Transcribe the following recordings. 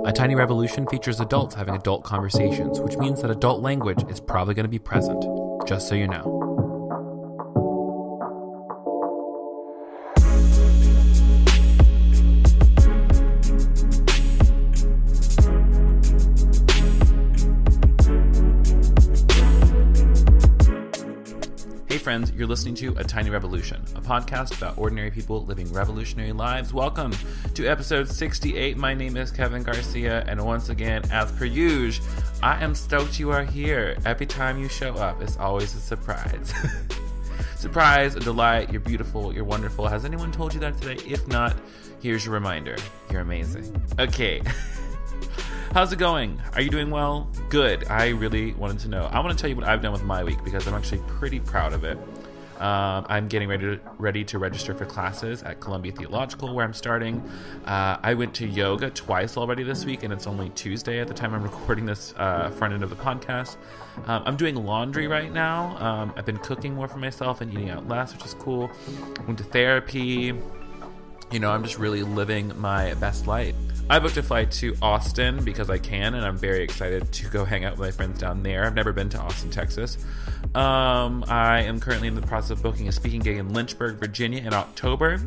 A Tiny Revolution features adults having adult conversations, which means that adult language is probably going to be present, just so you know. Friends, you're listening to A Tiny Revolution, a podcast about ordinary people living revolutionary lives. Welcome to episode 68. My name is Kevin Garcia, and once again, as per usual, I am stoked you are here. Every time you show up, it's always a surprise. Surprise, a delight, you're beautiful, you're wonderful. Has anyone told you that today? If not, here's your reminder. You're amazing. Okay. How's it going? Are you doing well? Good. I really wanted to know. I want to tell you what I've done with my week because I'm actually pretty proud of it. I'm getting ready to register for classes at Columbia Theological, where I'm starting. I went to yoga twice already this week, and it's only Tuesday at the time I'm recording this front end of the podcast. I'm doing laundry right now. I've been cooking more for myself and eating out less, which is cool. Went to therapy. You know, I'm just really living my best life. I booked a flight to Austin because I can, and I'm very excited to go hang out with my friends down there. I've never been to Austin, Texas. I am currently in the process of booking a speaking gig in Lynchburg, Virginia in October.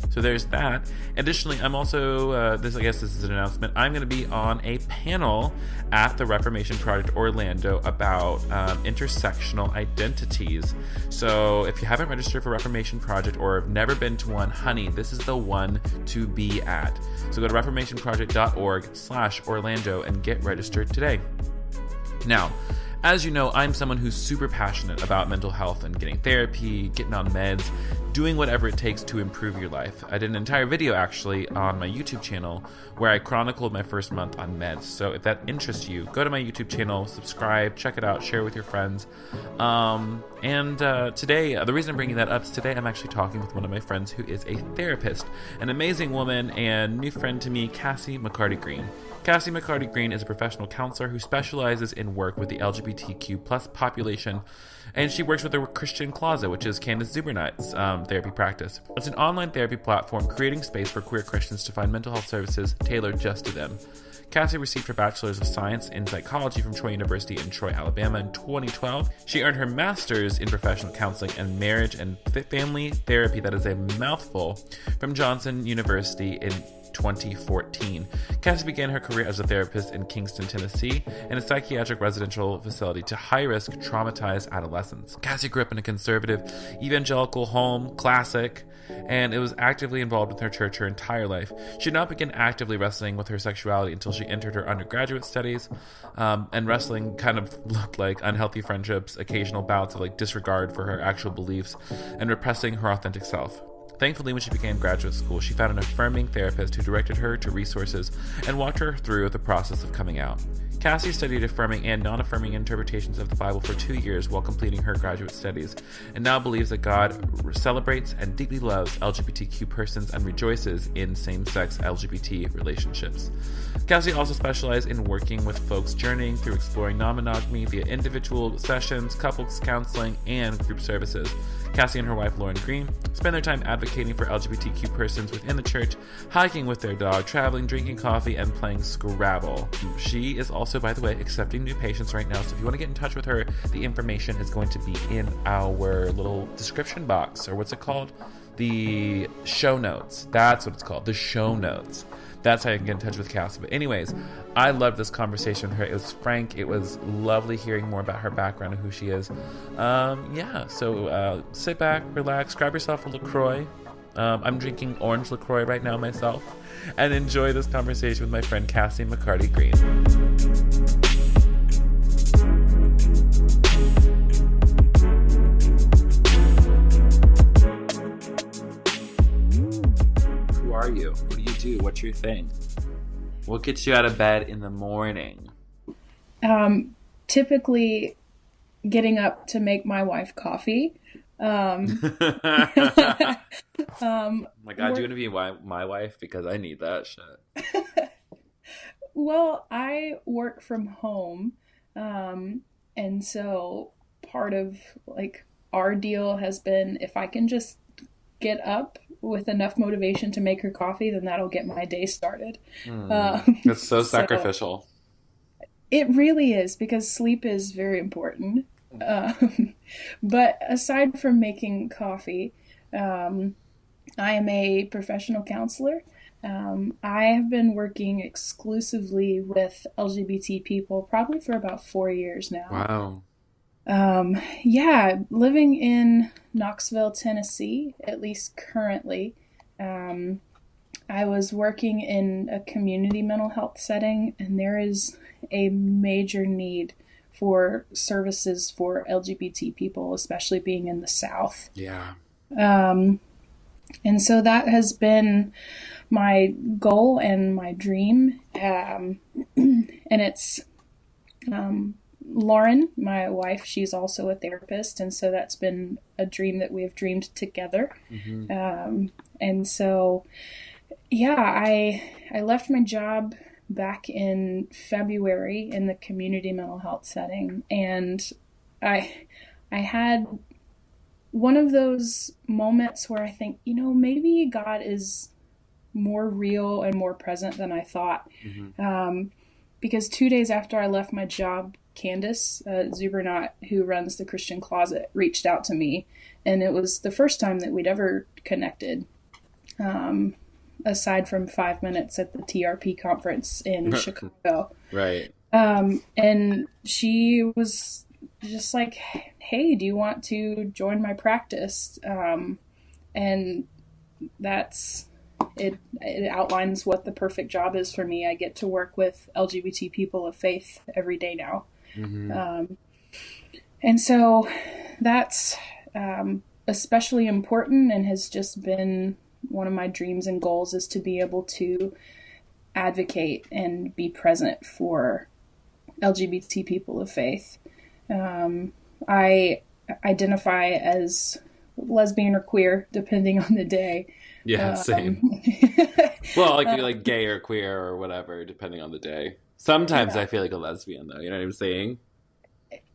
So there's that. Additionally, I'm also, I guess this is an announcement, I'm going to be on a panel at the Reformation Project Orlando about intersectional identities. So if you haven't registered for Reformation Project or have never been to one, honey, this is the one to be at. So go to reformationproject.org/Orlando and get registered today. Now, as you know, I'm someone who's super passionate about mental health and getting therapy, getting on meds, doing whatever it takes to improve your life. I did an entire video actually on my YouTube channel where I chronicled my first month on meds. So if that interests you, go to my YouTube channel, subscribe, check it out, share with your friends. Today, the reason I'm bringing that up is today I'm actually talking with one of my friends who is a therapist, an amazing woman and new friend to me, Cassie McCarty Green. Cassie McCarty Green is a professional counselor who specializes in work with the LGBTQ plus population, and she works with the Christian Closet, which is Candace Zubernight's therapy practice. It's an online therapy platform creating space for queer Christians to find mental health services tailored just to them. Cassie received her Bachelor's of Science in Psychology from Troy University in Troy, Alabama in 2012. She earned her Master's in Professional Counseling and Marriage and Family Therapy, that is a mouthful, from Johnson University in 2014. Cassie began her career as a therapist in Kingston, Tennessee, in a psychiatric residential facility to high-risk, traumatized adolescents. Cassie grew up in a conservative, evangelical home, classic, and it was actively involved with her church her entire life. She did not begin actively wrestling with her sexuality until she entered her undergraduate studies, and wrestling kind of looked like unhealthy friendships, occasional bouts of disregard for her actual beliefs, and repressing her authentic self. Thankfully, when she began graduate school, she found an affirming therapist who directed her to resources and walked her through the process of coming out. Cassie studied affirming and non-affirming interpretations of the Bible for 2 years while completing her graduate studies, and now believes that God celebrates and deeply loves LGBTQ persons and rejoices in same-sex LGBT relationships. Cassie also specialized in working with folks journeying through exploring non-monogamy via individual sessions, couples counseling, and group services. Cassie and her wife, Lauren Green, spend their time advocating for LGBTQ persons within the church, hiking with their dog, traveling, drinking coffee, and playing Scrabble. She is also, by the way, accepting new patients right now, so if you want to get in touch with her, the information is going to be in our little description box, or what's it called? The show notes. That's what it's called, the show notes. That's how you can get in touch with Cassie. But anyways, I loved this conversation with her. It was frank. It was lovely hearing more about her background and who she is. So sit back, relax, grab yourself a LaCroix. I'm drinking orange LaCroix right now myself. And enjoy this conversation with my friend Cassie McCarty Green. Who are you? What do you do? What's your thing? What gets you out of bed in the morning? Typically getting up to make my wife coffee. Oh my God, do you want to be my wife? Because I need that shit. Well, I work from home. And so part of our deal has been if I can just get up with enough motivation to make her coffee, then that'll get my day started. That's so So sacrificial. it really is, because sleep is very important. But aside from making coffee, um, I am a professional counselor. I have been working exclusively with LGBT people probably for about 4 years now. Wow. Yeah, living in Knoxville, Tennessee, at least currently. Um, I was working in a community mental health setting, and there is a major need for services for LGBT people, especially being in the South. Yeah. Um, and so that has been my goal and my dream. And it's um, Lauren, my wife, she's also a therapist. And so that's been a dream that we have dreamed together. Hmm. And so, yeah, I left my job back in February in the community mental health setting, and I I had one of those moments where I think, maybe God is more real and more present than I thought. Hmm. Um, because 2 days after I left my job, Candace Zubernaut, who runs the Christian Closet, reached out to me, and it was the first time that we'd ever connected. Um, Aside from 5 minutes at the TRP conference in Chicago. Right. And she was just like, hey, do you want to join my practice? And that's it outlines what the perfect job is for me. I get to work with LGBT people of faith every day now. Hmm. And so that's especially important, and has just been one of my dreams and goals, is to be able to advocate and be present for LGBT people of faith. I identify as lesbian or queer, depending on the day. Yeah, same. Um, Well, like gay or queer or whatever, depending on the day. Sometimes yeah, I feel like a lesbian, though. You know what I'm saying?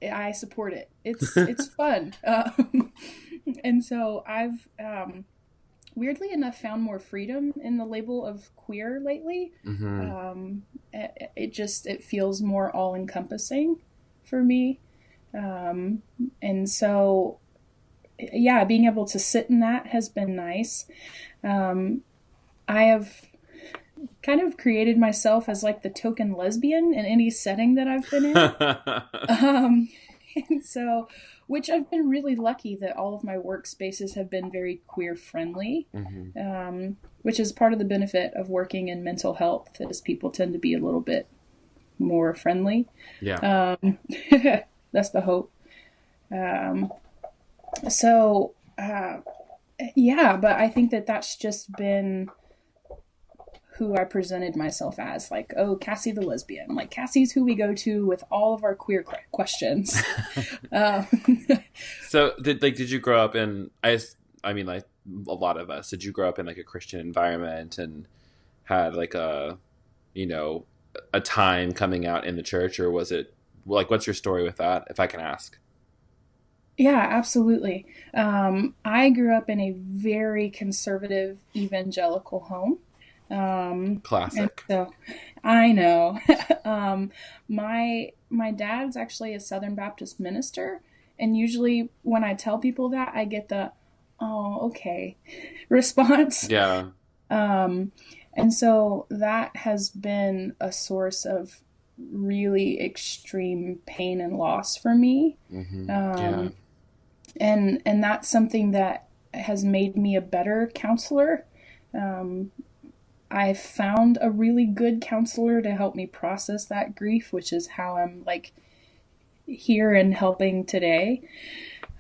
I support it. It's fun, and so I've weirdly enough found more freedom in the label of queer lately. Hmm. It feels more all encompassing for me. And so, yeah, being able to sit in that has been nice. Um, I have kind of created myself as like the token lesbian in any setting that I've been in. Um, and so, which I've been really lucky that all of my workspaces have been very queer friendly, Hmm. which is part of the benefit of working in mental health, as people tend to be a little bit more friendly. Yeah. Um, that's the hope. Um, so, yeah, but I think that that's just been who I presented myself as, like, oh, Cassie the lesbian. Like, Cassie's who we go to with all of our queer questions. Um, So, did you grow up in? I mean, like a lot of us. Did you grow up in like a Christian environment and had like you know, a time coming out in the church, or was it like what's your story with that, if I can ask? yeah, absolutely. I grew up in a very conservative evangelical home. And Classic. so I know. My dad's actually a Southern Baptist minister, and usually when I tell people that, I get the "oh, okay" response. Yeah. Um, and so that has been a source of really extreme pain and loss for me. Hmm. Yeah. Um, and that's something that has made me a better counselor. Um, I found a really good counselor to help me process that grief, which is how I'm like here and helping today.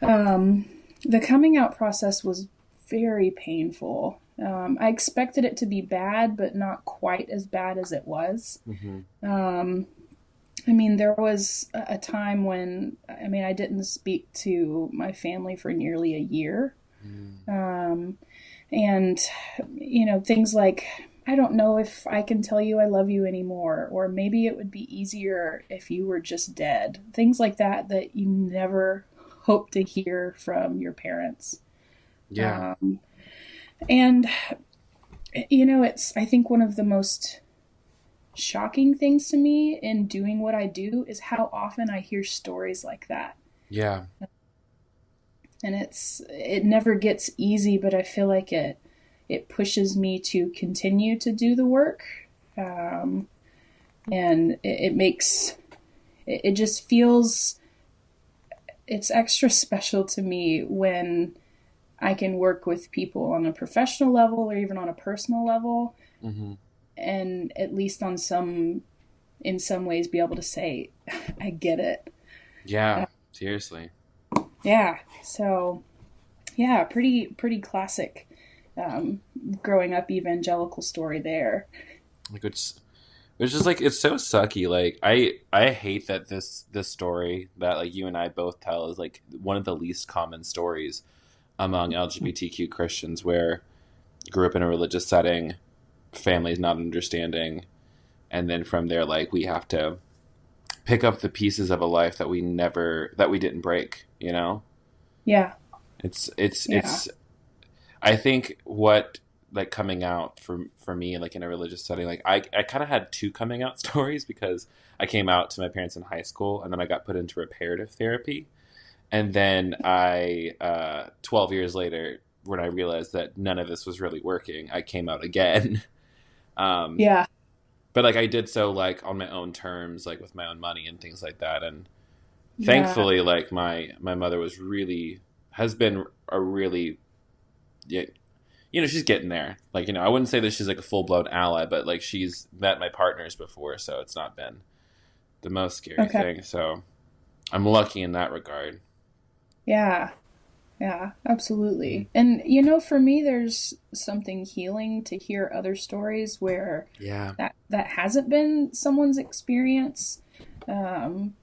Um, the coming out process was very painful. I expected it to be bad, but not quite as bad as it was. Hmm. Um, I mean, there was a time when, I didn't speak to my family for nearly a year. Um, and, things like, I don't know if I can tell you I love you anymore, or maybe it would be easier if you were just dead. Things like that that you never hope to hear from your parents. Yeah. Um, And, it's, I think, one of the most shocking things to me in doing what I do is how often I hear stories like that. Yeah. And it never gets easy, but I feel like it pushes me to continue to do the work. Um, and it makes, it just feels, it's extra special to me when I can work with people on a professional level or even on a personal level, Hmm. and at least in some ways be able to say, I get it. Yeah. Seriously. Yeah. So yeah, pretty classic, um, growing up evangelical story there. Like it's just like it's so sucky. Like I hate that this story that like you and I both tell is like one of the least common stories among LGBTQ Christians where you grew up in a religious setting, families not understanding, and then from there like we have to pick up the pieces of a life that we didn't break, you know? Yeah. Yeah. It's I think what like coming out for me like in a religious setting like I kind of had two coming out stories because I came out to my parents in high school and then I got put into reparative therapy and then I 12 years later when I realized that none of this was really working I came out again. um Yeah. but like I did so like on my own terms like with my own money and things like that and Yeah. thankfully like my mother was really has been a really yeah, she's getting there. Like, I wouldn't say that she's like a full blown ally, but like she's met my partners before, so it's not been the most scary Okay. thing. So I'm lucky in that regard. Yeah. Yeah, Mhm. absolutely. And for me, there's something healing to hear other stories where Yeah. that hasn't been someone's experience.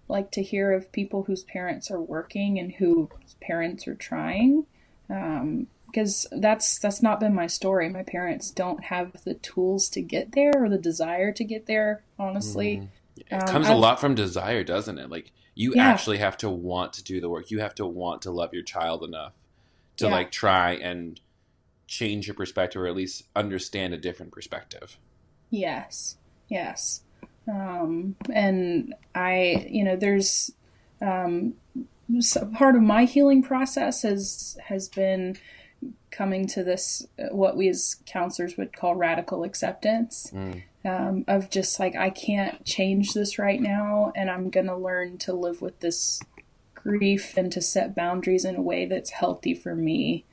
Like to hear of people whose parents are working and whose parents are trying. Because that's not been my story. My parents don't have the tools to get there or the desire to get there, honestly. Mm. It comes a I've lot from desire, doesn't it? Like you Yeah, actually have to want to do the work. You have to want to love your child enough to yeah, like try and change your perspective or at least understand a different perspective. yes, yes. And there's um, part of my healing process has been coming to this what we as counselors would call radical acceptance, Mm. of just like I can't change this right now, and I'm gonna learn to live with this grief and to set boundaries in a way that's healthy for me.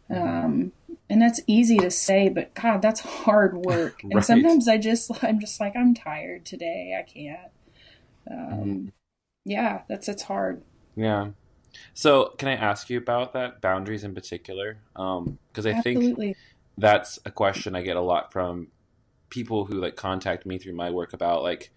Hmm. Um, and that's easy to say, but God, that's hard work. And Right. sometimes I'm just like, I'm tired today. I can't. Um, Hmm. yeah, it's hard. Yeah. So, can I ask you about that boundaries in particular? Because I think Absolutely. that's a question I get a lot from people who like contact me through my work about like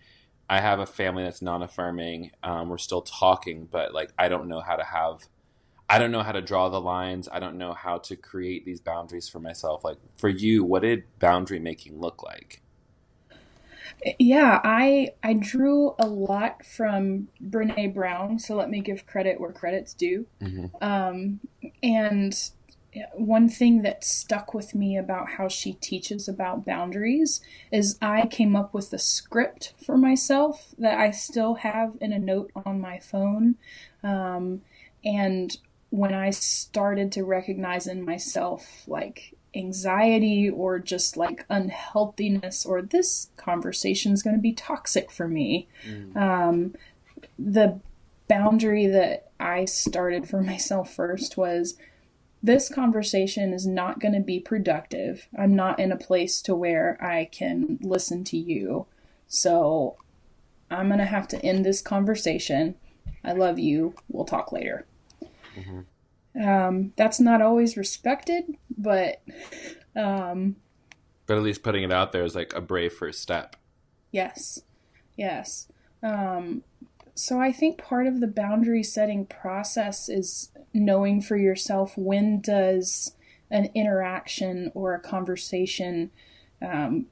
I have a family that's non-affirming. We're still talking, but like I don't know how to draw the lines. I don't know how to create these boundaries for myself. Like for you, what did boundary making look like? Yeah, I drew a lot from Brene Brown, so let me give credit where credit's due. Hmm. Um, and one thing that stuck with me about how she teaches about boundaries is I came up with a script for myself that I still have in a note on my phone. Um, and when I started to recognize in myself like anxiety or just like unhealthiness or this conversation is going to be toxic for me, Mm. um, the boundary that I started for myself first was this conversation is not going to be productive. I'm not in a place to where I can listen to you. So I'm going to have to end this conversation. I love you. We'll talk later. Hmm. That's not always respected, but um, But at least putting it out there is like a brave first step. yes, yes. Um, so I think part of the boundary setting process is knowing for yourself when does an interaction or a conversation um,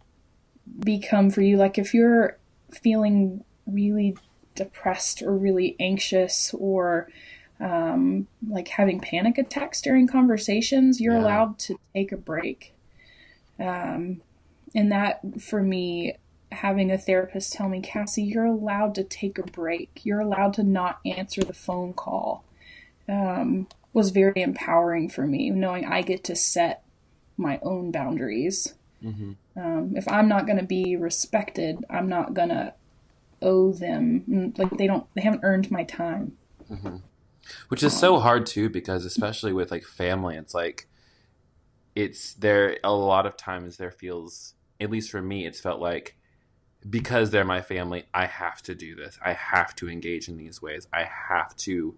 become for you. Like if you're feeling really depressed or really anxious or like having panic attacks during conversations, you're Yeah. allowed to take a break. And that, for me, having a therapist tell me, Cassie, you're allowed to take a break. You're allowed to not answer the phone call, was very empowering for me, knowing I get to set my own boundaries. Hmm. If I'm not going to be respected, I'm not going to owe them. Like they haven't earned my time. Hmm. Which is so hard too, because especially with like family, it's like it's there a lot of times there feels, at least for me, it's felt like because they're my family, I have to do this. I have to engage in these ways. I have to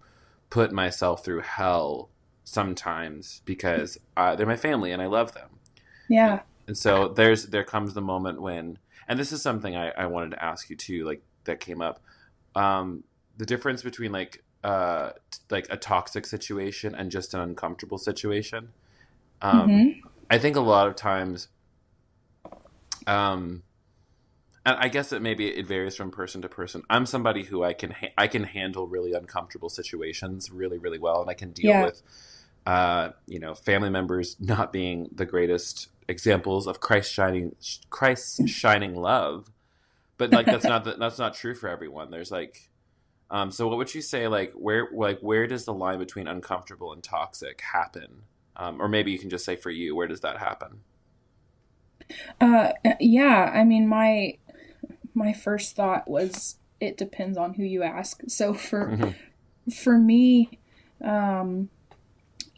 put myself through hell sometimes because they're my family and I love them. And, Yeah. and so there comes the moment when, and this is something I wanted to ask you too, like that came up, the difference between like a toxic situation and just an uncomfortable situation. Um, Hmm. I think a lot of times, um, and I guess that maybe it varies from person to person. I'm somebody who I can handle really uncomfortable situations really really well, and I can deal Yeah. with family members not being the greatest examples of Christ's shining love. But like that's not true for everyone. There's like so what would you say where does the line between uncomfortable and toxic happen? Or maybe you can just say for you, where does that happen? Yeah. I mean, my first thought was it depends on who you ask. So Hmm. for me, um,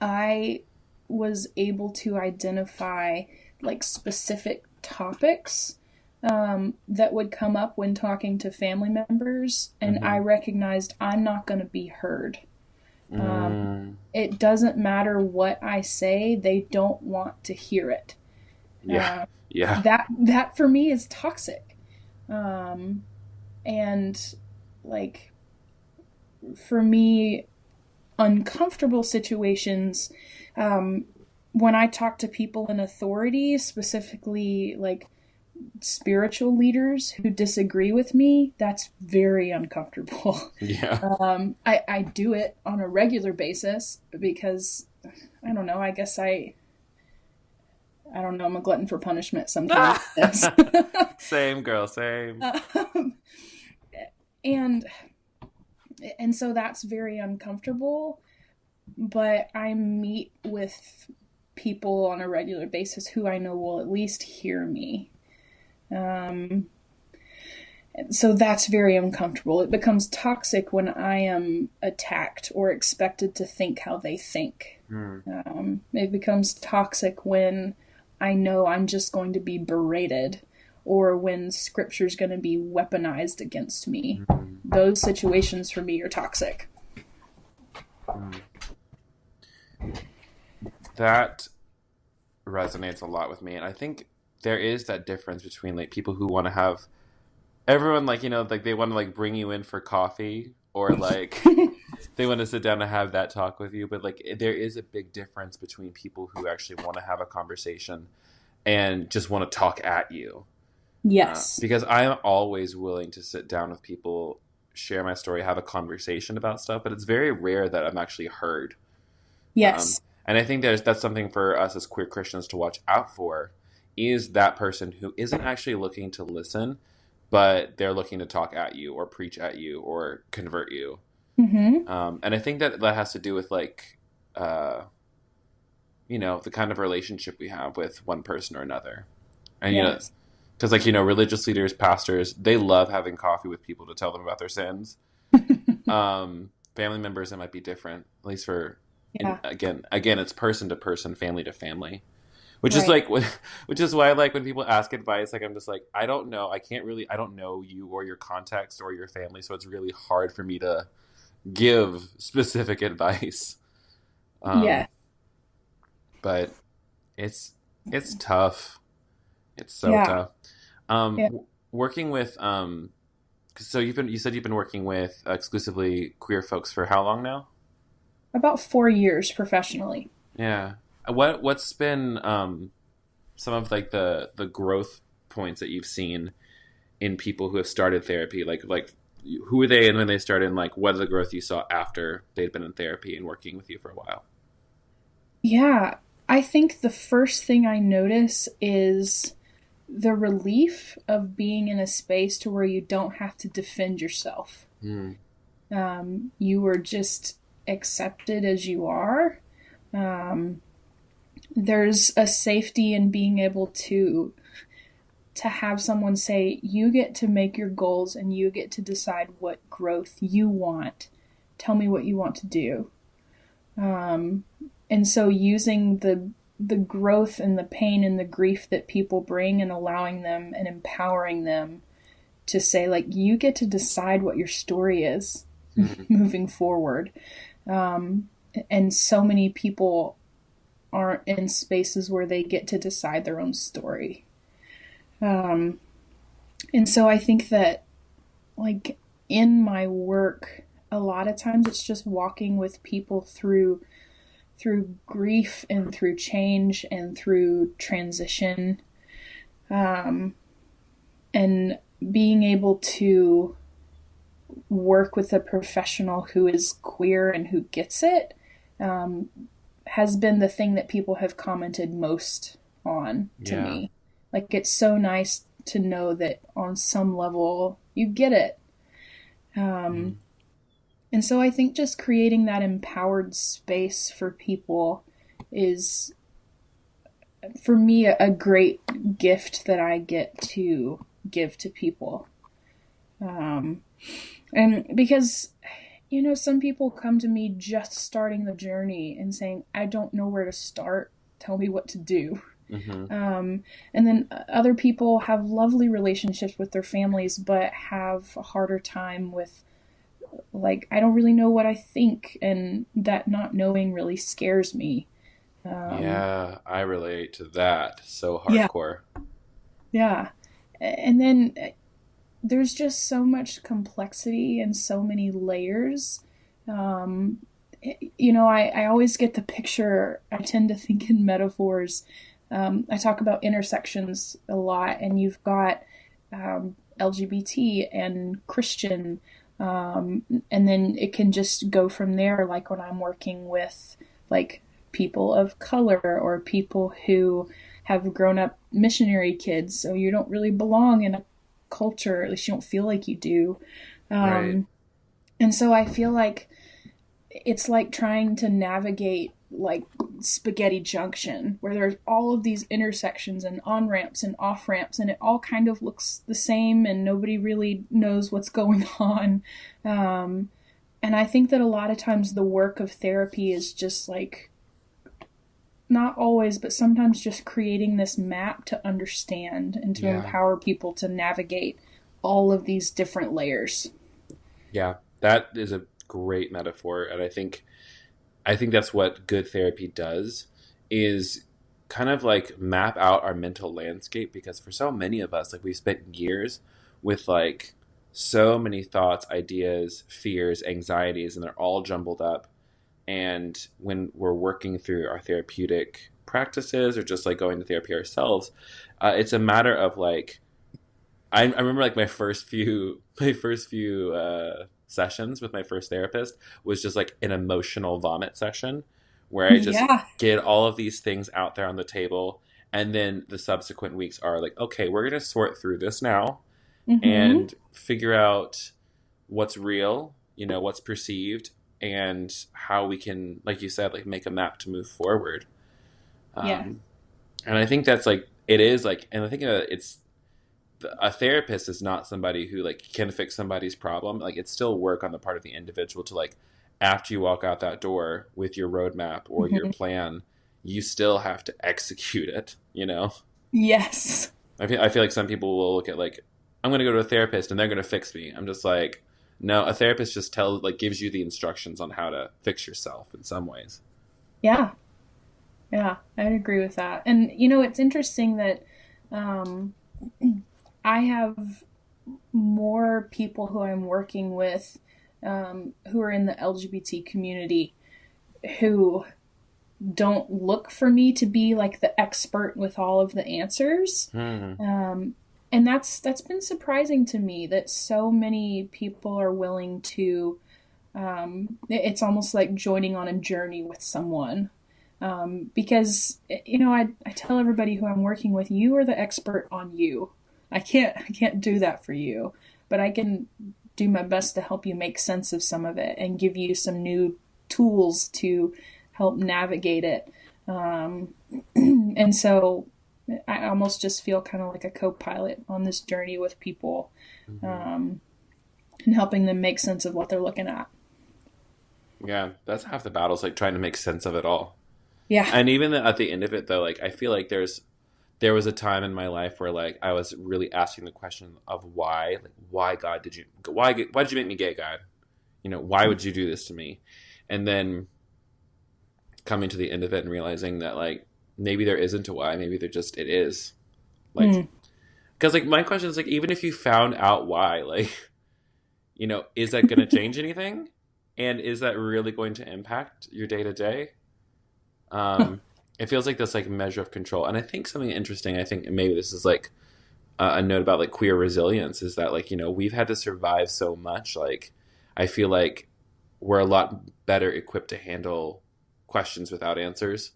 I was able to identify like specific topics that would come up when talking to family members, and I Hmm. recognized I'm not going to be heard. Mm, It doesn't matter what I say; they don't want to hear it. yeah, yeah. That for me is toxic. Um, and like for me, uncomfortable situations, um, when I talk to people in authority, specifically like spiritual leaders who disagree with me, that's very uncomfortable. Yeah. I do it on a regular basis because I don't know. I don't know. I'm a glutton for punishment sometimes. Yes. Same girl, same. um, and and so that's very uncomfortable. But I meet with people on a regular basis who I know will at least hear me. Um, so that's very uncomfortable. It becomes toxic when I am attacked or expected to think how they think. Mm, It becomes toxic when I know I'm just going to be berated or when scripture's going to be weaponized against me. mm, Those situations for me are toxic. mm. That resonates a lot with me, and I think there is that difference between like people who want to have everyone like like they want to like bring you in for coffee or like they want to sit down and have that talk with you, but like there is a big difference between people who actually want to have a conversation and just want to talk at you. Yes. Because I'm always willing to sit down with people, share my story, have a conversation about stuff, but it's very rare that I'm actually heard. Um, Yes. and I think that's something for us as queer Christians to watch out for is that person who isn't actually looking to listen, but they're looking to talk at you or preach at you or convert you. Mm-hmm. And I think that has to do with like, uh, the kind of relationship we have with one person or another. And, Yes. because like, religious leaders, pastors, they love having coffee with people to tell them about their sins. Family members, it might be different, at least for, and Yeah. again, it's person to person, family to family, which is Right. like, which is why like when people ask advice, like I'm just like, I don't know, I don't know you or your context or your family, so it's really hard for me to give specific advice. Yeah. Um, but it's it's tough. It's so Yeah. tough. Yeah. Working with so you said you've been working with exclusively queer folks for how long now? About 4 years professionally. Yeah. What's been some of like the growth points that you've seen in people who have started therapy, like who were they and when they started, and like what are the growth you saw after they'd been in therapy and working with you for a while? Yeah, I think the first thing I notice is the relief of being in a space to where you don't have to defend yourself. Mm. You were just accepted as you are. Um, there's a safety in being able to have someone say, you get to make your goals and you get to decide what growth you want. Tell me what you want to do. And so using the growth and the pain and the grief that people bring and allowing them and empowering them to say, like, you get to decide what your story is moving forward. And so many people aren't in spaces where they get to decide their own story. And so I think that, like, in my work, a lot of times it's just walking with people through grief and through change and through transition, and being able to work with a professional who is queer and who gets it, has been the thing that people have commented most on to me. Like, it's so nice to know that on some level you get it. And so I think just creating that empowered space for people is, for me, a great gift that I get to give to people. And because, you know, some people come to me just starting the journey and saying, I don't know where to start. Tell me what to do. And then other people have lovely relationships with their families, but have a harder time with, like, I don't really know what I think, and that not knowing really scares me. Yeah, I relate to that. So Yeah. hardcore. Yeah. And then there's just so much complexity and so many layers. You know, I always get the picture, I tend to think in metaphors. I talk about intersections a lot, and you've got LGBT and Christian, and then it can just go from there. Like when I'm working with, like, people of color or people who have grown up missionary kids, so you don't really belong in a culture, at least you don't feel like you do. Right. And so I feel like it's like trying to navigate, like, spaghetti junction, where there's all of these intersections and on ramps and off ramps, and it all kind of looks the same and nobody really knows what's going on. And I think that a lot of times the work of therapy is just, like, not always, but sometimes just creating this map to understand and to empower people to navigate all of these different layers. Yeah, that is a great metaphor, and I think that's what good therapy does, is kind of like map out our mental landscape, because for so many of us, like, we've spent years with, like, so many thoughts, ideas, fears, anxieties, and they're all jumbled up. And when we're working through our therapeutic practices or just like going to therapy ourselves, it's a matter of, like, I remember, like, my first few sessions with my first therapist was just like an emotional vomit session where I just Yeah. get all of these things out there on the table, and then the subsequent weeks are like, okay, we're gonna sort through this now Mm-hmm. and figure out what's real, you know, what's perceived, and how we can, like you said, like, make a map to move forward. Yeah. Um, and I think that's like it is like, and I think it's a therapist is not somebody who, like, can fix somebody's problem. Like, it's still work on the part of the individual to, like, after you walk out that door with your roadmap or your Mm-hmm. plan, you still have to execute it. You know, Yes. I feel like some people will look at, like, I'm going to go to a therapist and they're going to fix me. I'm just like, no, a therapist just gives you the instructions on how to fix yourself in some ways. Yeah. Yeah. I'd agree with that. And, you know, it's interesting that um, I have more people who I'm working with, who are in the LGBT community, who don't look for me to be, like, the expert with all of the answers. Hmm. Um, And that's been surprising to me that so many people are willing to, it's almost like joining on a journey with someone. Because, I tell everybody who I'm working with, you are the expert on you. I can't do that for you, but I can do my best to help you make sense of some of it and give you some new tools to help navigate it. And so I almost just feel kind of like a co-pilot on this journey with people, and helping them make sense of what they're looking at. Yeah, that's half the battle, is like trying to make sense of it all. Yeah. And even at the end of it, though, like I feel like there was a time in my life where like I was really asking the question of why, like why God why did you make me gay, God? Why would you do this to me? And then coming to the end of it and realizing that like maybe there isn't a why, maybe it is. Like, because like my question is like, even if you found out why, like, is that going to change anything? And is that really going to impact your day to day? It feels like this like measure of control. And I think something interesting, I think maybe this is like a note about like queer resilience, is that like, we've had to survive so much. Like, I feel like we're a lot better equipped to handle questions without answers,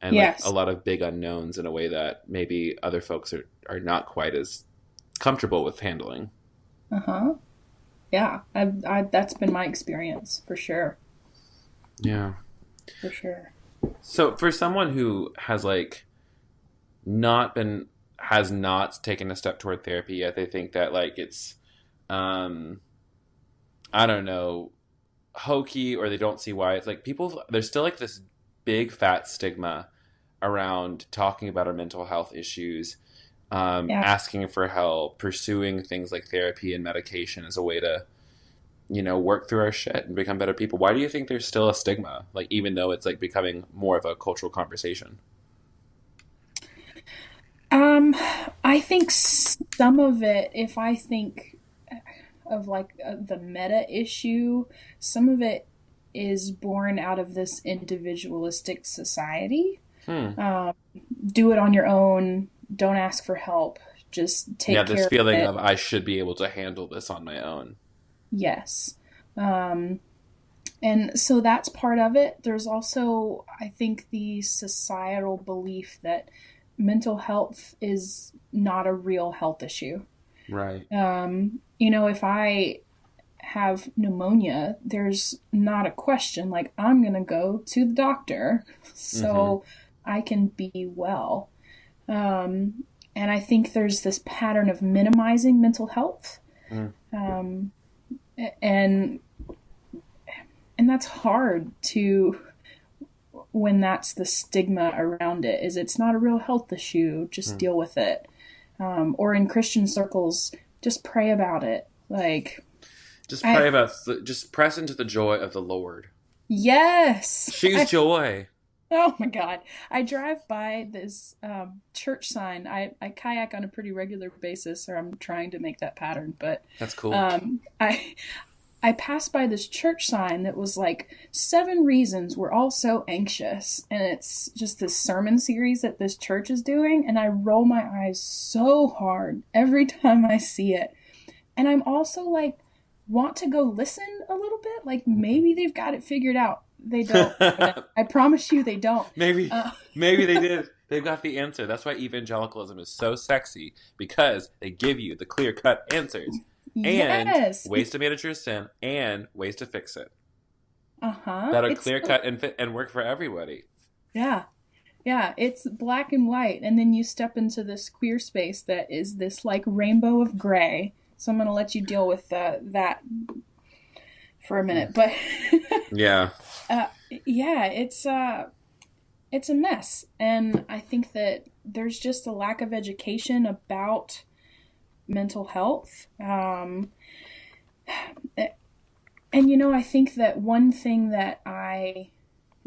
and Yes. like a lot of big unknowns in a way that maybe other folks are not quite as comfortable with handling. Uh-huh. Yeah. That's been my experience for sure. Yeah. For sure. So for someone who has like has not taken a step toward therapy yet, they think that like it's, I don't know, hokey, or they don't see why. It's like there's still like this big fat stigma around talking about our mental health issues, Yeah. asking for help, pursuing things like therapy and medication as a way to, work through our shit and become better people. Why do you think there's still a stigma? Like, even though it's like becoming more of a cultural conversation? I think some of it, if I think of like the meta issue, some of it is born out of this individualistic society. Hmm. Um, do it on your own. Don't ask for help. Just Yeah, take this care of feeling it. of I should be able to handle this on my own. Yes. Um, and so that's part of it. There's also, I think, the societal belief that mental health is not a real health issue. Right. If I have pneumonia, there's not a question like I'm going to go to the doctor Mm-hmm. so I can be well. And I think there's this pattern of minimizing mental health. Mm. Um, and and that's hard to, when that's the stigma around it, is it's not a real health issue, just Mm. deal with it. Or in Christian circles, just pray about it. Like, Just I, pray about, just press into the joy of the Lord. yes, Choose joy. oh my God. I drive by this church sign. I kayak on a pretty regular basis, or I'm trying to make that pattern, but That's cool. um, I, I passed by this church sign that was like 7 reasons we're all so anxious. And it's just this sermon series that this church is doing. And I roll my eyes so hard every time I see it. And I'm also like, want to go listen a little bit. Like maybe they've got it figured out. They don't. I promise you they don't. maybe, Uh, maybe they did. They've got the answer. That's why evangelicalism is so sexy, because they give you the clear-cut answers and yes. ways to manage your sin and ways to fix it Uh-huh. that are It's clear-cut and fit and work for everybody. yeah. Yeah, it's black and white, and then you step into this queer space that is this like rainbow of gray. So I'm gonna let you deal with that for a minute, but Yeah. uh, yeah, it's a mess, and I think that there's just a lack of education about mental health. And I think that one thing that I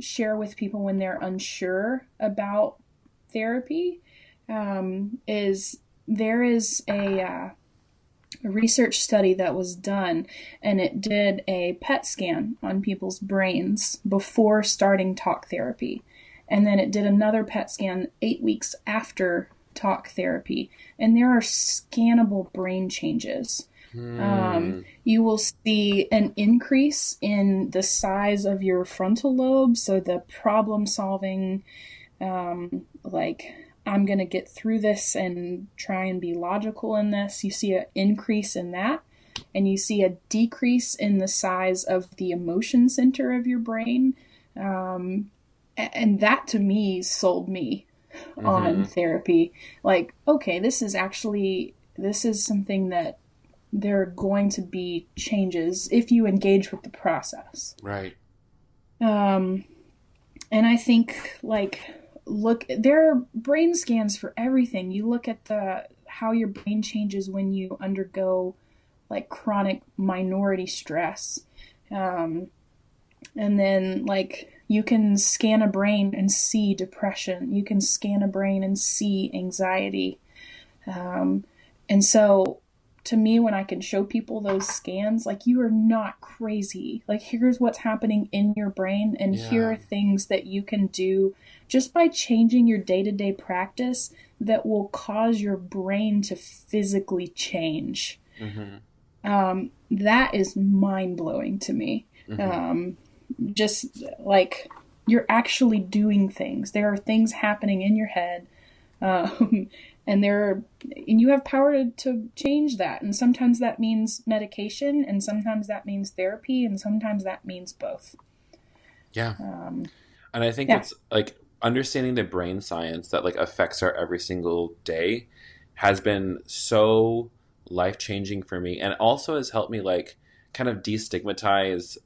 share with people when they're unsure about therapy, is there is a research study that was done, and it did a PET scan on people's brains before starting talk therapy. And then it did another PET scan 8 weeks after talk therapy, and there are scannable brain changes. You will see an increase in the size of your frontal lobe, so the problem solving, like, I'm going to get through this and try and be logical in this. You see an increase in that, and you see a decrease in the size of the emotion center of your brain. And that to me sold me on therapy. Like, okay, this is something that there are going to be changes if you engage with the process. Right. And I think, like, look, there are brain scans for everything. You look at how your brain changes when you undergo like chronic minority stress. And then, like, you can scan a brain and see depression. You can scan a brain and see anxiety. And so to me, when I can show people those scans, like, you are not crazy. Like, here's what's happening in your brain, and here are things that you can do just by changing your day-to-day practice that will cause your brain to physically change. That is mind-blowing to me. Just like, you're actually doing things. There are things happening in your head. And you have power to change that. And sometimes that means medication, and sometimes that means therapy, and sometimes that means both. Yeah. And I think it's like understanding the brain science that like affects our every single day has been so life-changing for me, and also has helped me like kind of destigmatize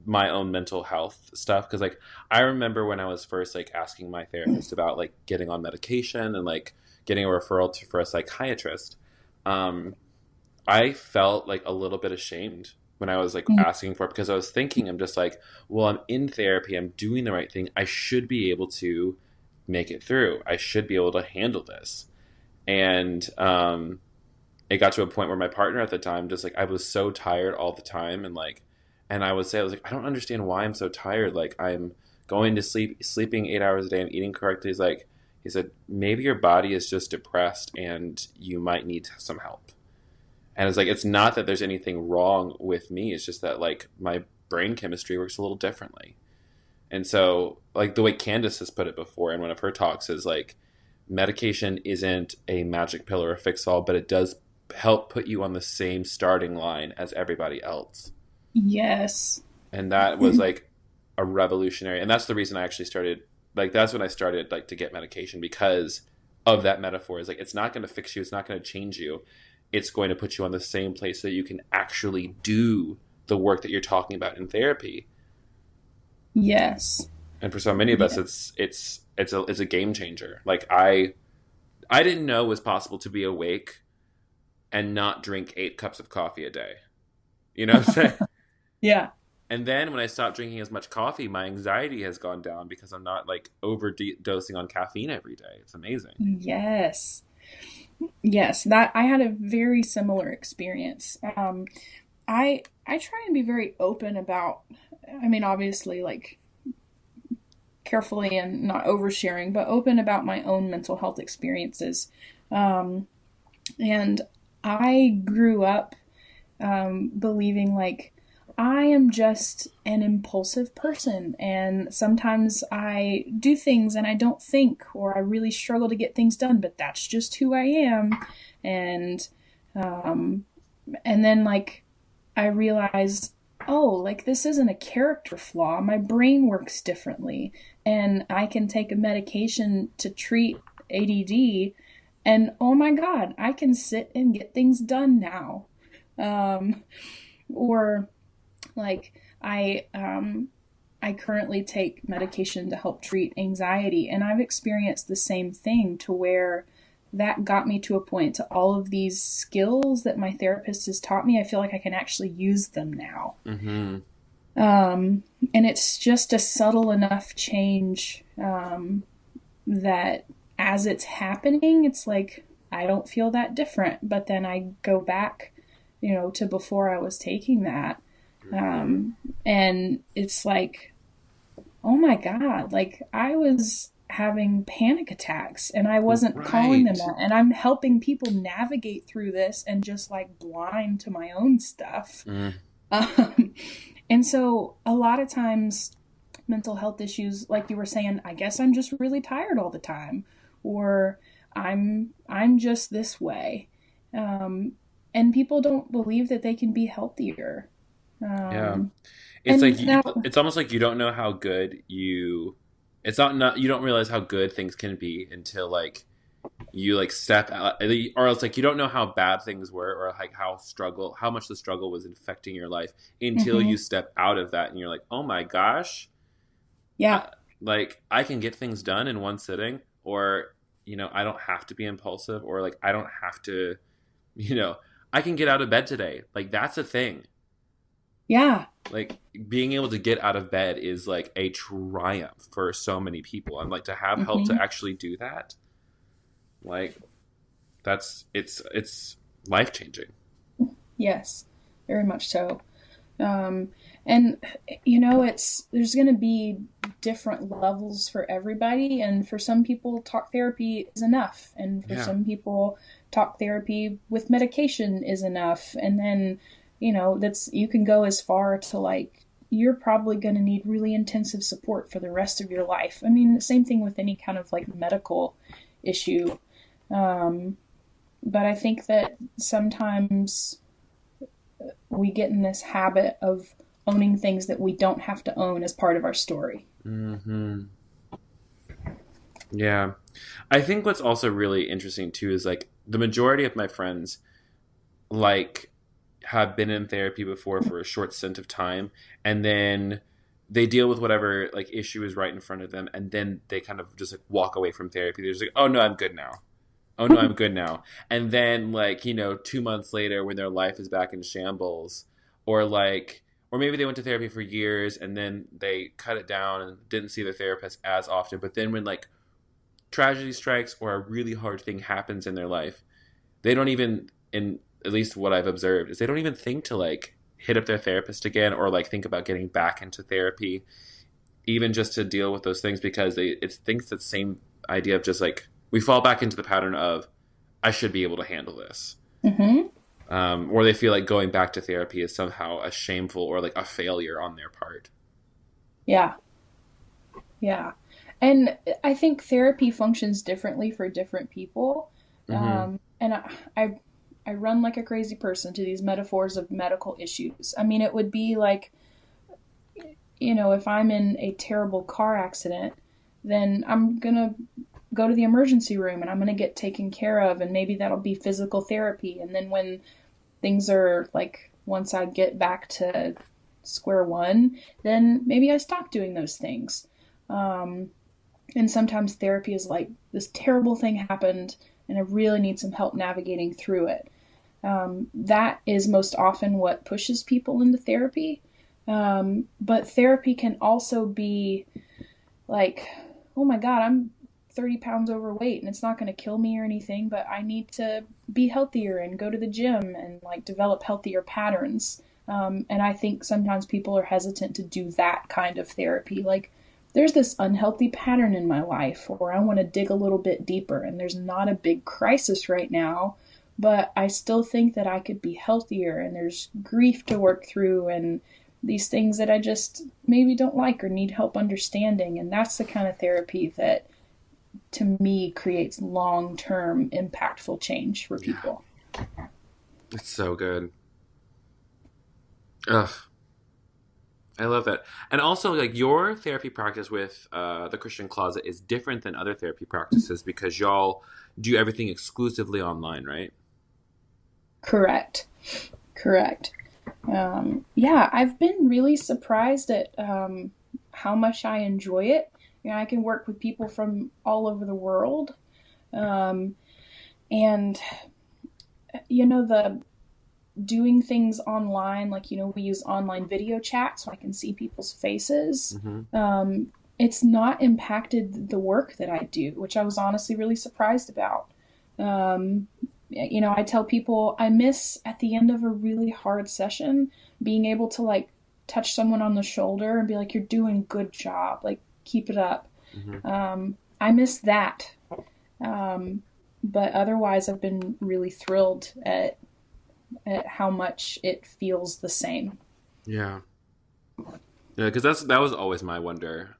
my own mental health stuff. Because like I remember when I was first like asking my therapist about like getting on medication and like getting a referral for a psychiatrist, I felt like a little bit ashamed when I was like asking for it, because I was thinking, I'm just like, well, I'm in therapy, I'm doing the right thing, I should be able to make it through, I should be able to handle this. And it got to a point where my partner at the time, just like, I was so tired all the time, and like, and I was like, I don't understand why I'm so tired, like I'm going to sleeping 8 hours a day and eating correctly. He said, maybe your body is just depressed and you might need some help. And it's like, it's not that there's anything wrong with me. It's just that like my brain chemistry works a little differently. And so like the way Candace has put it before in one of her talks is like, medication isn't a magic pill or a fix all, but it does help put you on the same starting line as everybody else. Yes. And that was like a revolutionary. And that's the reason I actually started, like, that's when I started like to get medication, because of that metaphor. Is like, it's not going to fix you. It's not going to change you. It's going to put you on the same place so that you can actually do the work that you're talking about in therapy. Yes. And for so many of us, it's a game changer. Like I didn't know it was possible to be awake and not drink 8 cups of coffee a day. You know what I'm saying? Yeah. And then when I stopped drinking as much coffee, my anxiety has gone down because I'm not like overdosing on caffeine every day. It's amazing. Yes. Yes, that I had a very similar experience. I try and be very open about, I mean, obviously, like, carefully and not oversharing, but open about my own mental health experiences. And I grew up believing like I am just an impulsive person, and sometimes I do things and I don't think, or I really struggle to get things done, but that's just who I am. And then like I realized, oh, like this isn't a character flaw. My brain works differently, and I can take a medication to treat ADD, and oh my God, I can sit and get things done now. Or like I currently take medication to help treat anxiety, and I've experienced the same thing, to where that got me to a point to all of these skills that my therapist has taught me. I feel like I can actually use them now. Mm-hmm. And it's just a subtle enough change that as it's happening, it's like I don't feel that different. But then I go back, to before I was taking that. And it's like, oh my God, like I was having panic attacks, and I wasn't calling them Right. that. And I'm helping people navigate through this and just like blind to my own stuff. Mm. Um, and so a lot of times mental health issues, like you were saying, I guess I'm just really tired all the time, or I'm just this way. And people don't believe that they can be healthier. Yeah. Um, It's like and now, it's almost like you don't know how good you it's not you don't realize how good things can be until like you like step out, or else like you don't know how bad things were, or like how much the struggle was infecting your life until you mhm, step out of that and you're like, "Oh my gosh, yeah, uh, like I can get things done in one sitting," or I don't have to be impulsive, or like I don't have to, you know, I can get out of bed today. Like that's a thing. yeah. Like being able to get out of bed is like a triumph for so many people, and like to have help to Hmm. actually do that, like it's life changing. Yes, very much so. Um, and there's going to be different levels for everybody. And for some people, talk therapy is enough. And for Yeah. some people, talk therapy with medication is enough. And then, that's, you can go as far to like, you're probably going to need really intensive support for the rest of your life. I mean, the same thing with any kind of like medical issue. Um, but I think that sometimes we get in this habit of owning things that we don't have to own as part of our story. Hmm. Yeah. I think what's also really interesting too is like the majority of my friends like have been in therapy before for a short stint of time, and then they deal with whatever like issue is right in front of them, and then they kind of just like walk away from therapy. They're just like, "Oh no, I'm good now. Oh no, I'm good now." And then like, 2 months later when their life is back in shambles, or like or maybe they went to therapy for years and then they cut it down and didn't see the therapist as often, but then when like tragedy strikes or a really hard thing happens in their life, they don't even, in at least what I've observed, is they don't even think to like hit up their therapist again, or like think about getting back into therapy, even just to deal with those things, because it thinks that same idea of just like we fall back into the pattern of I should be able to handle this, Mm-hmm. or they feel like going back to therapy is somehow a shameful or like a failure on their part. Yeah, yeah. And I think therapy functions differently for different people. Hmm. And I run like a crazy person to these metaphors of medical issues. I mean, it would be like, if I'm in a terrible car accident, then I'm going to go to the emergency room and I'm going to get taken care of. And maybe that'll be physical therapy. And then when things are like, once I get back to square one, then maybe I stop doing those things. Um, and sometimes therapy is like, this terrible thing happened and I really need some help navigating through it. That is most often what pushes people into therapy. But therapy can also be like, oh my God, I'm 30 pounds overweight and it's not going to kill me or anything, but I need to be healthier and go to the gym and like develop healthier patterns. And I think sometimes people are hesitant to do that kind of therapy. Like, there's this unhealthy pattern in my life, or I want to dig a little bit deeper, and there's not a big crisis right now, but I still think that I could be healthier, and there's grief to work through, and these things that I just maybe don't like or need help understanding. And that's the kind of therapy that, to me, creates long term, impactful change for Yeah, people. it's so good. Ugh, I love that. And also, like your therapy practice with the Christian Closet is different than other therapy practices because y'all do everything exclusively online, right? Correct. Correct. Yeah, I've been really surprised at how much I enjoy it. I can work with people from all over the world. Um, and, the doing things online, like, we use online video chat so I can see people's faces. Mm-hmm. It's not impacted the work that I do, which I was honestly really surprised about. Um, I tell people I miss at the end of a really hard session being able to like touch someone on the shoulder and be like, "You're doing a good job. Like, keep it up." Mm-hmm. I miss that. Um, but otherwise, I've been really thrilled at how much it feels the same. Yeah. Yeah, because that was always my wonder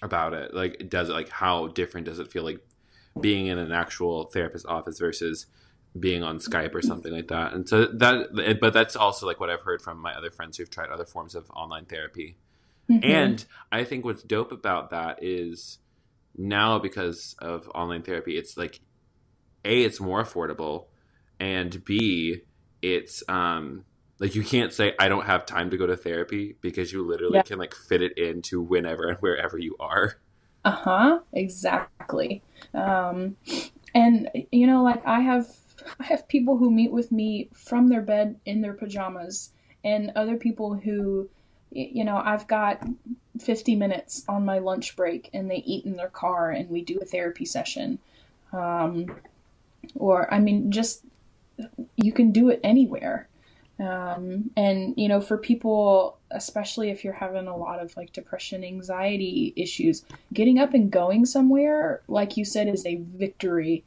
about it. Like, does it like how different does it feel like being in an actual therapist office versus being on Skype or something like that? And so but that's also like what I've heard from my other friends who've tried other forms of online therapy. Hmm. And I think what's dope about that is now because of online therapy, it's like A, it's more affordable, and B, it's like you can't say I don't have time to go to therapy because you literally Yeah. can like fit it into whenever and wherever you are. Uh-huh. Exactly. Um, and like I have people who meet with me from their bed in their pajamas, and other people who, I've got 50 minutes on my lunch break and they eat in their car and we do a therapy session. Um, or I mean, just you can do it anywhere. And for people, especially if you're having a lot of like depression, anxiety issues, getting up and going somewhere, like you said, is a victory.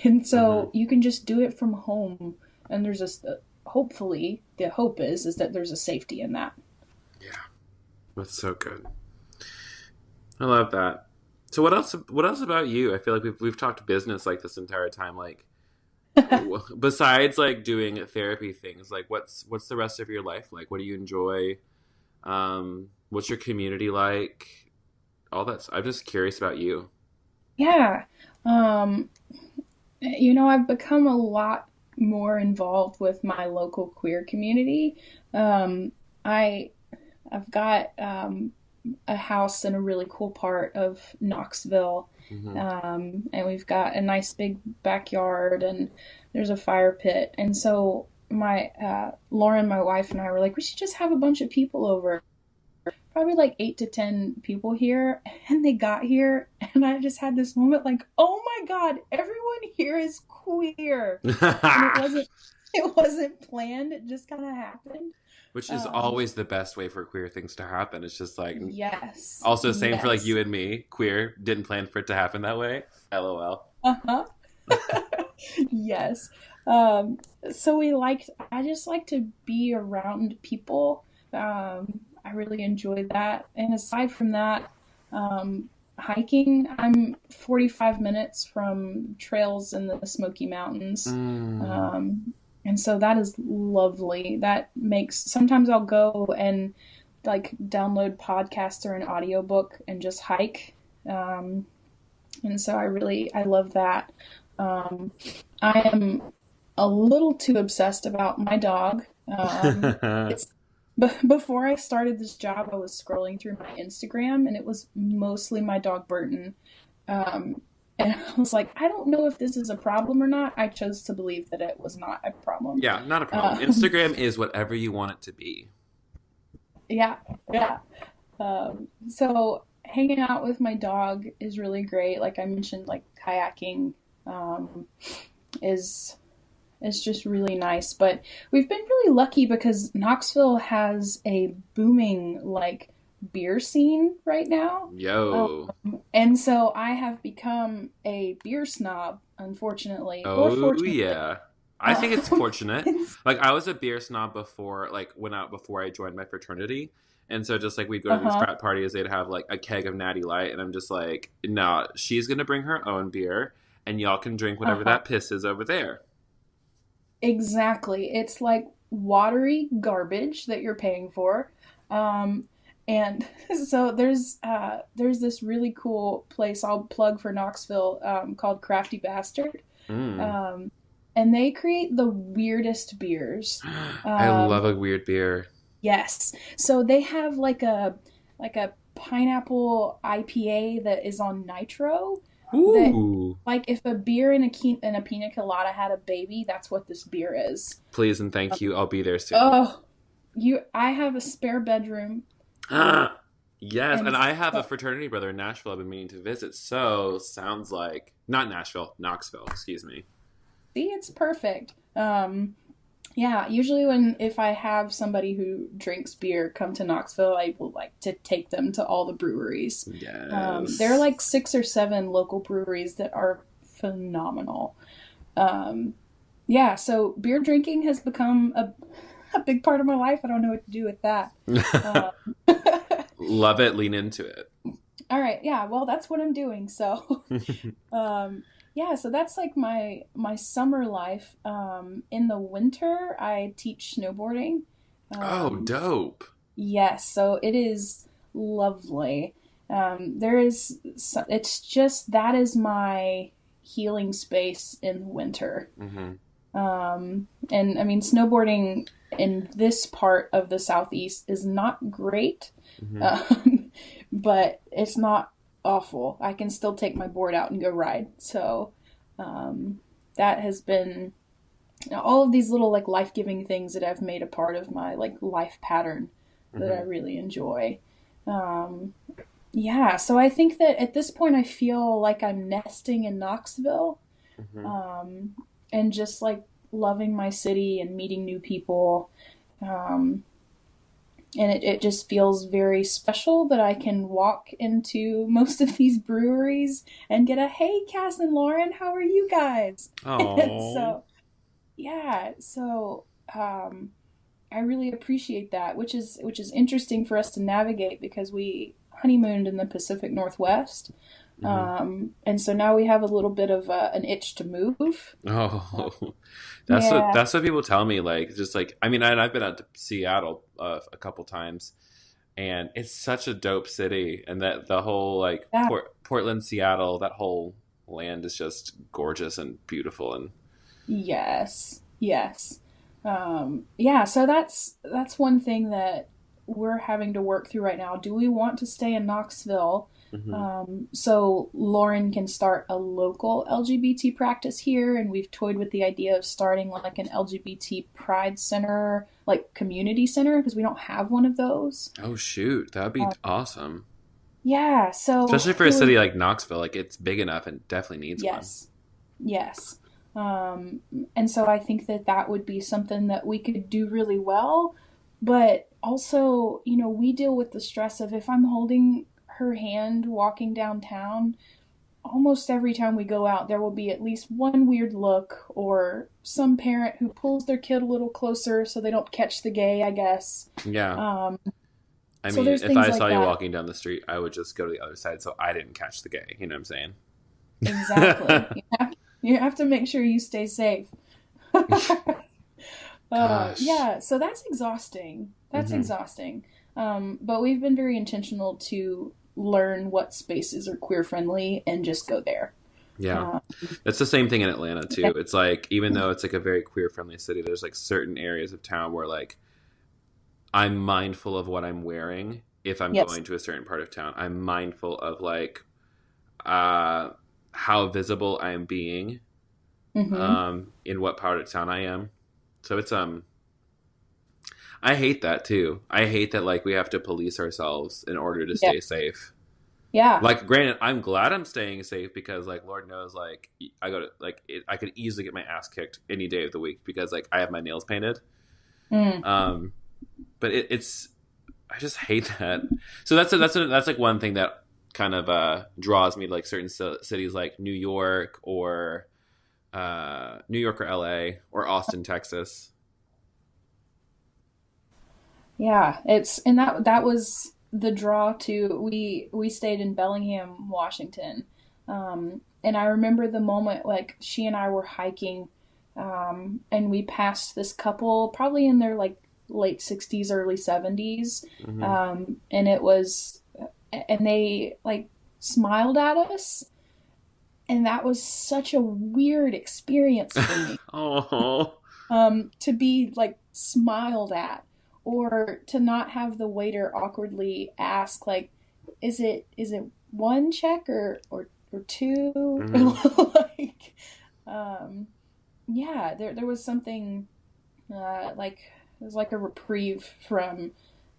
And Hmm. so you can just do it from home. And there's a hopefully the hope is that there's a safety in that. Yeah, that's so good. I love that. So what else? What else about you? I feel like we've talked business like this entire time. Like besides like doing therapy things, like what's the rest of your life like? What do you enjoy? What's your community like? All that. I'm just curious about you. Yeah. Um, I've become a lot more involved with my local queer community. Um, I I've got a house in a really cool part of Knoxville, Hmm. and we've got a nice big backyard, and there's a fire pit. And so my Lauren, my wife, and I were like, we should just have a bunch of people over, probably like 8 to 10 people here. And they got here, and I just had this moment like, oh my god, everyone here is queer, and it wasn't planned. It just kind of happened. Which is Um, always the best way for queer things to happen. It's just like yes, also same for like yes, you and me. Queer didn't plan for it to happen that way. LOL. uh huh. Yes. Um, so I just like to be around people. I really enjoy that. And aside from that, hiking, I'm 45 minutes from trails in the Smoky Mountains. Mm. Um, and so that is lovely. That makes, sometimes I'll go and like download podcasts or an audiobook and just hike. Um, and so I love that. Um, I am a little too obsessed about my dog. It's before I started this job, I was scrolling through my Instagram and it was mostly my dog Burton. Um, and I was like, I don't know if this is a problem or not. I chose to believe that it was not a problem. Yeah, not a problem. Um, Instagram is whatever you want it to be. yeah, yeah. So hanging out with my dog is really great. Like I mentioned, like kayaking um, is just really nice. But we've been really lucky because Knoxville has a booming like beer scene right now. Yo. And so I have become a beer snob, unfortunately, or Oh fortunately. yeah. I think it's Um, fortunate. Like I was a beer snob before, like went out before I joined my fraternity. And so just like we'd go to these uh-huh, frat parties, they'd have like a keg of Natty Light, and I'm just like, no, she's gonna bring her own beer, and y'all can drink whatever uh-huh. that piss is over there. Exactly. It's like watery garbage that you're paying for. Um, and so there's this really cool place I'll plug for Knoxville called Crafty Bastard. Mm. Um, and they create the weirdest beers. I love Um, a weird beer. yes. So they have like a pineapple IPA that is on nitro that Ooh. like if a beer and a pina colada had a baby, that's what this beer is. Please and thank you. I'll be there soon. Oh, I have a spare bedroom, um, Ah, yes, and and I have a so, fraternity brother in Nashville I've been meaning to visit. So sounds like not Nashville, Knoxville, excuse me. see, it's perfect. Yeah, usually if I have somebody who drinks beer come to Knoxville, I will like to take them to all the breweries. There are Yes. like 6 or 7 local breweries that are phenomenal. Um, yeah, so beer drinking has become a big part of my life. I don't know what to do with that. Uh, Love it. Lean into it. all right, yeah, well, that's what I'm doing. So, um, yeah, so that's like my summer life. In the winter, I teach snowboarding. Oh, Um, dope. Yes, so it is lovely. There is, it's just that is my healing space in winter. Hmm. And I mean, snowboarding in this part of the southeast is not great, Hmm. um, but it's not awful. I can still take my board out and go ride. So um, that has been all of these little like life-giving things that I've made a part of my like life pattern that I Hmm. really enjoy. Um, yeah, so I think that at this point I feel like I'm nesting in Knoxville, Hmm. um, and just like loving my city and meeting new people. Um, and it just feels very special that I can walk into most of these breweries and get a hey, Cass and Lauren, how are you guys? And Oh. so yeah, so I really appreciate that, which is interesting for us to navigate because we honeymooned in the Pacific Northwest, Hmm. and so now we have a little bit of an itch to move. Uh, Oh, yeah, that's what people tell me. Like, just like I mean, I've been out to Seattle a couple times, and it's such a dope city, and that the whole like yeah, Portland, Seattle, that whole land is just gorgeous and beautiful, and yes, yes, yeah. So that's one thing that we're having to work through right now. Do we want to stay in Knoxville? hmm. So Lauren can start a local LGBT practice here, and we've toyed with the idea of starting like an LGBT Pride Center, like community center, because we don't have one of those. Oh shoot, that'd be Uh, awesome, yeah, so especially for it a was city like Knoxville. Like, it's big enough and definitely needs one. yes, yes. Um, and so I think that that would be something that we could do really well. But also, we deal with the stress of if I'm holding her hand walking downtown, almost every time we go out, there will be at least one weird look or some parent who pulls their kid a little closer so they don't catch the gay, I guess. Yeah, Um, I so mean, there's if things I like saw you that. walking down the street, I would just go to the other side so I didn't catch the gay. You know what I'm Exactly. saying? You have to make sure you stay safe. Gosh. Yeah, so that's exhausting. That's Hmm. exhausting. But we've been very intentional to learn what spaces are queer friendly and just go there. Yeah. Uh, It's the same thing in Atlanta yeah. too. It's like even though it's like a very queer friendly city, there's like certain areas of town where like I'm mindful of what I'm wearing if I'm Yes. going to a certain part of town. I'm mindful of like uh how visible I am being Mm-hmm. in what part of town I am. So it's I hate that too. I hate that like we have to police ourselves in order to Yeah. stay safe. Yeah. Like, granted, I'm glad I'm staying safe because, like, Lord knows, like, I go to I could easily get my ass kicked any day of the week because, like, I have my nails painted. Mm. Um, but it's I just hate that. So that's like one thing that kind of draws me to like certain cities like New York or L.A. or Austin, Texas. Yeah, it's and that was the draw to we stayed in Bellingham, Washington. And I remember the moment like she and I were hiking, and we passed this couple probably in their like late 60s, early 70s. Hmm. And it was and they like smiled at us, and that was such a weird experience for me, Oh, to be like smiled at or to not have the waiter awkwardly ask like is it one check or two. hmm. Like um yeah, there was something like it was like a reprieve from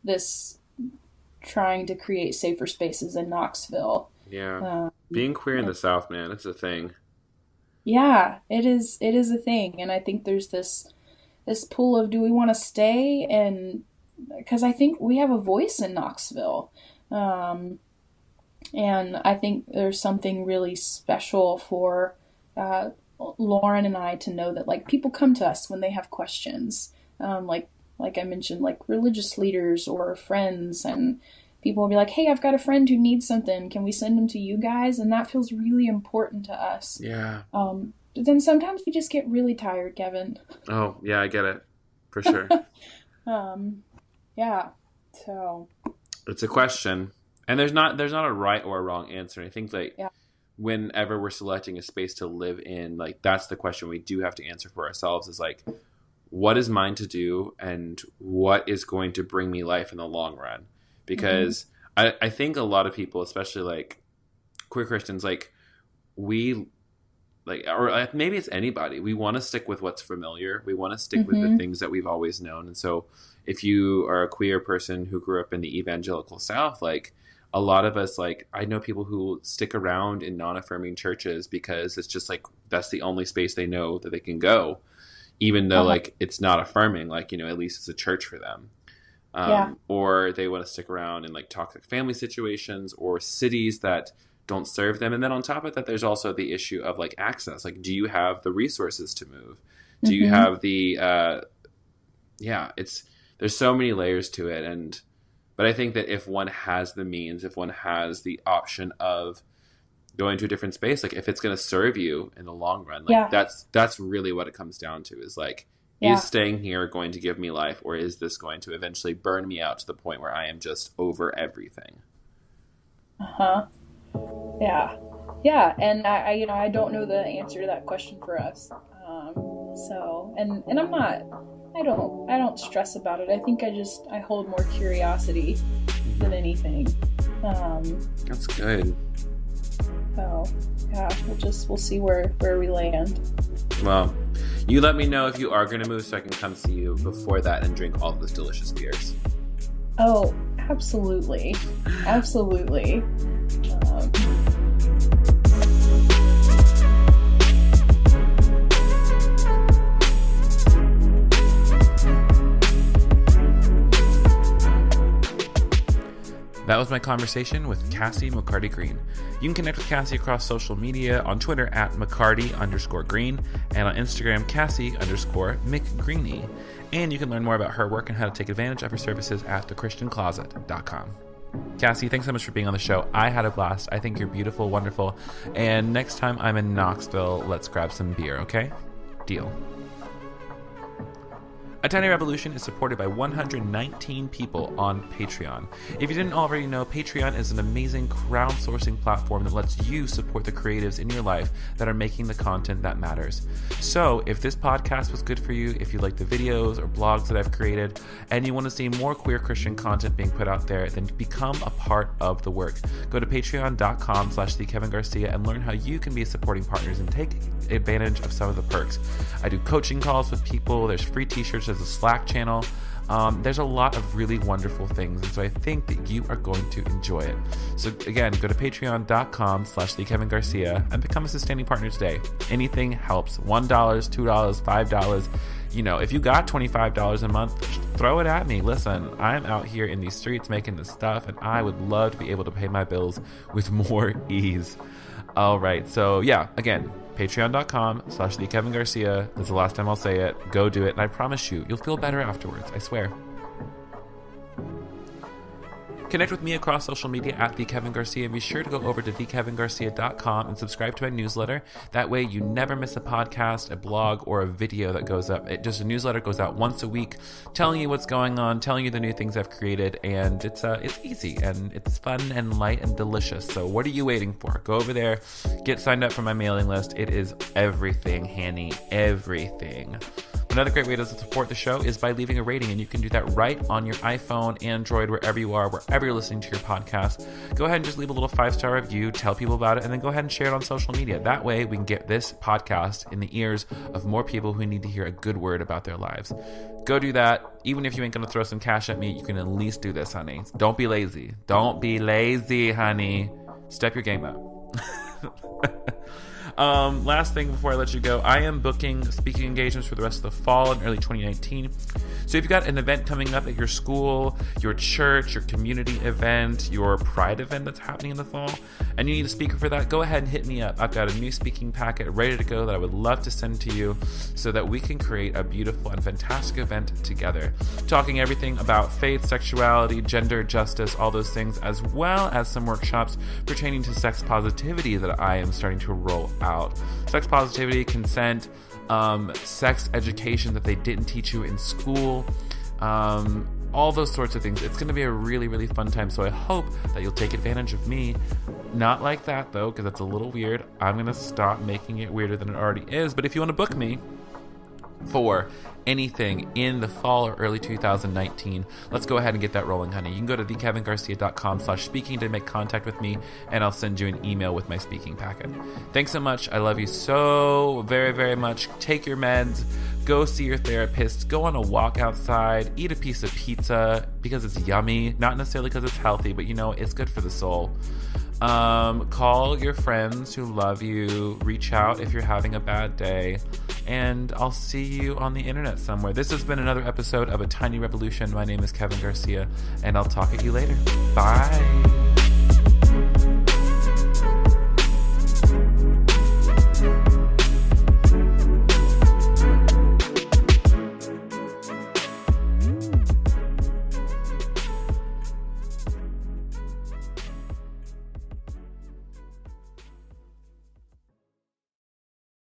this trying to create safer spaces in Knoxville. Yeah. um, Being queer in and the South, man, it's a thing. yeah, it is a thing, and I think there's this this pull of, do we want to stay? And because I think we have a voice in Knoxville. And I think there's something really special for Lauren and I to know that, like, people come to us when they have questions. Like I mentioned, like religious leaders or friends, and people will be like, hey, I've got a friend who needs something. Can we send them to you guys? And that feels really important to us. Yeah. But then sometimes we just get really tired, Kevin. Oh, yeah, I get it. For sure. Yeah. So it's a question. And there's not a right or a wrong answer. I think like whenever we're selecting a space to live in, like that's the question we do have to answer for ourselves, is like, what is mine to do and what is going to bring me life in the long run? Because I think a lot of people, especially like queer Christians, like we like, or maybe it's anybody, we want to stick with what's familiar. We want to stick with the things that we've always known. And so if you are a queer person who grew up in the evangelical South, like a lot of us, like I know people who stick around in non-affirming churches because it's just like, that's the only space they know that they can go, even though like it's not affirming, like, you know, at least it's a church for them. Or they want to stick around in like toxic family situations or cities that don't serve them. And then on top of that, there's also the issue of like access. Like, do you have the resources to move? Do you have the, there's so many layers to it. But I think that if one has the means, if one has the option of going to a different space, like if it's going to serve you in the long run, like that's really what it comes down to, is like, is staying here going to give me life, or is this going to eventually burn me out to the point where I am just over everything? Yeah. Yeah. And I don't know the answer to that question for us. And I'm not, I don't stress about it. I think I hold more curiosity than anything. That's good. So yeah, we'll see where we land. Well, you let me know if you are going to move so I can come see you before that and drink all of those delicious beers. Oh, absolutely. Absolutely. That was my conversation with Cassie McCarty Green. You can connect with Cassie across social media on Twitter at McCarty_Green and on Instagram Cassie_McGreeny. And you can learn more about her work and how to take advantage of her services at thechristiancloset.com. Cassie, thanks so much for being on the show. I had a blast. I think you're beautiful, wonderful. And next time I'm in Knoxville, let's grab some beer, okay? Deal. A Tiny Revolution is supported by 119 people on Patreon. If you didn't already know, Patreon is an amazing crowdsourcing platform that lets you support the creatives in your life that are making the content that matters. So if this podcast was good for you, if you like the videos or blogs that I've created, and you want to see more queer Christian content being put out there, then become a part of the work. Go to patreon.com/thekevingarcia and learn how you can be supporting partners and take advantage of some of the perks. I do coaching calls with people. There's free t-shirts. There's a Slack channel. There's a lot of really wonderful things, and so I think that you are going to enjoy it. So again, go to patreon.com/thekevingarcia and become a sustaining partner today. Anything helps. $1, $2, $5. You know, if you got $25 a month, throw it at me. Listen, I'm out here in these streets making this stuff, and I would love to be able to pay my bills with more ease. All right, so yeah, again, patreon.com/thekevingarcia. That's the last time I'll say it. Go do it, and I promise you'll feel better afterwards. I swear. Connect with me across social media at The Kevin Garcia, and be sure to go over to thekevingarcia.com and subscribe to my newsletter. That way you never miss a podcast, a blog, or a video that goes up. A newsletter goes out once a week, telling you what's going on, telling you the new things I've created, and it's easy, and it's fun and light and delicious. So what are you waiting for? Go over there, get signed up for my mailing list. It is everything, Hanny, everything. Another great way to support the show is by leaving a rating, and you can do that right on your iPhone, Android, wherever you are, wherever you're listening to your podcast. Go ahead and just leave a little 5-star review, tell people about it, and then go ahead and share it on social media. That way we can get this podcast in the ears of more people who need to hear a good word about their lives. Go do that. Even if you ain't going to throw some cash at me, you can at least do this, honey. Don't be lazy. Don't be lazy, honey. Step your game up. Last thing before I let you go, I am booking speaking engagements for the rest of the fall and early 2019. So if you've got an event coming up at your school, your church, your community event, your pride event that's happening in the fall, and you need a speaker for that, go ahead and hit me up. I've got a new speaking packet ready to go that I would love to send to you so that we can create a beautiful and fantastic event together. Talking everything about faith, sexuality, gender, justice, all those things, as well as some workshops pertaining to sex positivity that I am starting to roll out. Sex positivity, consent, sex education that they didn't teach you in school, all those sorts of things. It's going to be a really, really fun time, so I hope that you'll take advantage of me. Not like that, though, because that's a little weird. I'm going to stop making it weirder than it already is, but if you want to book me for anything in the fall or early 2019, let's go ahead and get that rolling, honey. You can go to thekevingarcia.com/speaking to make contact with me, and I'll send you an email with my speaking packet. Thanks so much. I love you so very, very much. Take your meds, go see your therapist, go on a walk outside, eat a piece of pizza because it's yummy, not necessarily because it's healthy, but it's good for the soul. Call your friends who love you, reach out if you're having a bad day, and I'll see you on the internet somewhere. This has been another episode of A Tiny Revolution. My name is Kevin Garcia, and I'll talk at you later. Bye.